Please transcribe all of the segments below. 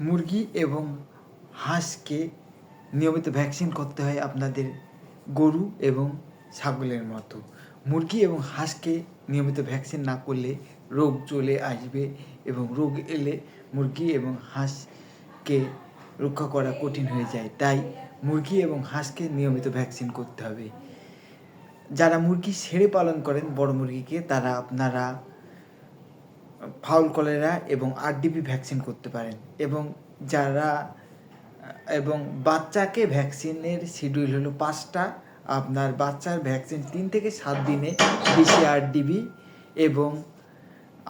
মুরগি এবং হাঁসকে নিয়মিত ভ্যাকসিন করতে হয় আপনাদের গরু এবং ছাগলের মতো। মুরগি এবং হাঁসকে নিয়মিত ভ্যাকসিন না করলে রোগ চলে আসবে এবং রোগ এলে মুরগি এবং হাঁসকে রক্ষা করা কঠিন হয়ে যায়। তাই মুরগি এবং হাঁসকে নিয়মিত ভ্যাকসিন করতে হবে। যারা মুরগি ছেড়ে পালন করেন বড় মুরগিকে, তারা আপনারা ফাউল কলেরা এবং আরডিপি ভ্যাকসিন করতে পারেন। এবং বাচ্চাকে ভ্যাকসিনের শিডিউল হলো 5টা। আপনার বাচ্চার ভ্যাকসিন 3 থেকে 7 দিনে BCRDB এবং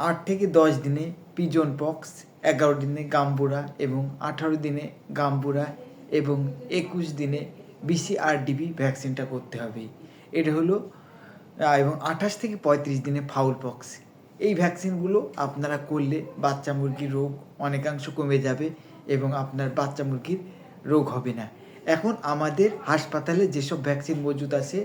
8 থেকে 10 দিনে পিজন পক্স, 11 দিনে গাম্বুরা এবং 18 দিনে গাম্বুরা এবং 21 দিনে BCRDB ভ্যাকসিনটা করতে হবে। এটা হলো এবং 28 থেকে 35 দিনে ফাউল পক্স। এই ভ্যাকসিনগুলো আপনারা করলে বাচ্চা মুরগির রোগ অনেকাংশ কমে যাবে এবং আপনার বাচ্চা মুরগির রোগ হবে না। এখন আমাদের হাসপাতালে যেসব ভ্যাকসিন মজুদ আছে,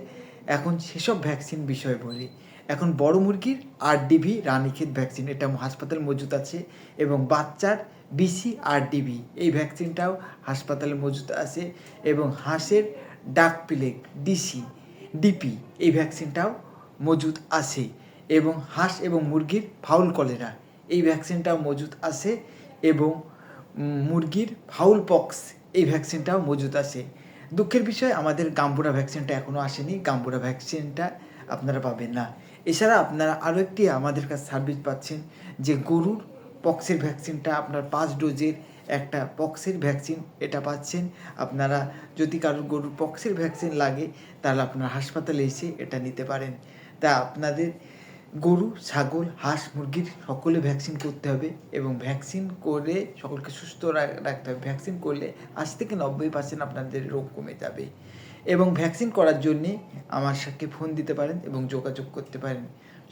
এখন সেসব ভ্যাকসিন বিষয়ে বলি। এখন বড় মুরগির RDV রানীক্ষেত ভ্যাকসিন, এটা হাসপাতালে মজুদ আছে এবং বাচ্চার BCRDB এই ভ্যাকসিনটাও হাসপাতালে মজুদ আছে এবং হাঁসের ডাক প্লেগ DP এই ভ্যাকসিনটাও মজুদ আছে এবং হাঁস এবং মুরগির ফাউল কলেরা এই ভ্যাকসিনটাও মজুদ আছে এবং মুরগির ফাউল পক্স এই ভ্যাকসিনটাও মজুদ আছে। দুঃখের বিষয় আমাদের গাম্বুরা ভ্যাকসিনটা এখনও আসেনি। গাম্বুরা ভ্যাকসিনটা আপনারা পাবেন না। এছাড়া আপনারা আরও একটি আমাদের কাছে সার্ভিস পাচ্ছেন, যে গরুর পক্সের ভ্যাকসিনটা আপনার 5 ডোজের একটা পক্সের ভ্যাকসিন এটা পাচ্ছেন। আপনারা যদি কারোর গরুর পক্সের ভ্যাকসিন লাগে তাহলে আপনারা হাসপাতালে এসে এটা নিতে পারেন। তা আপনাদের গরু, ছাগল, হাঁস, মুরগির সকলে ভ্যাকসিন করতে হবে এবং ভ্যাকসিন করে সকলকে সুস্থ রাখতে হবে। ভ্যাকসিন করলে 80 থেকে 90% আপনাদের রোগ কমে যাবে এবং ভ্যাকসিন করার জন্যে আমার সাথে ফোন দিতে পারেন এবং যোগাযোগ করতে পারেন।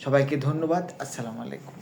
সবাইকে ধন্যবাদ। আসসালামু আলাইকুম।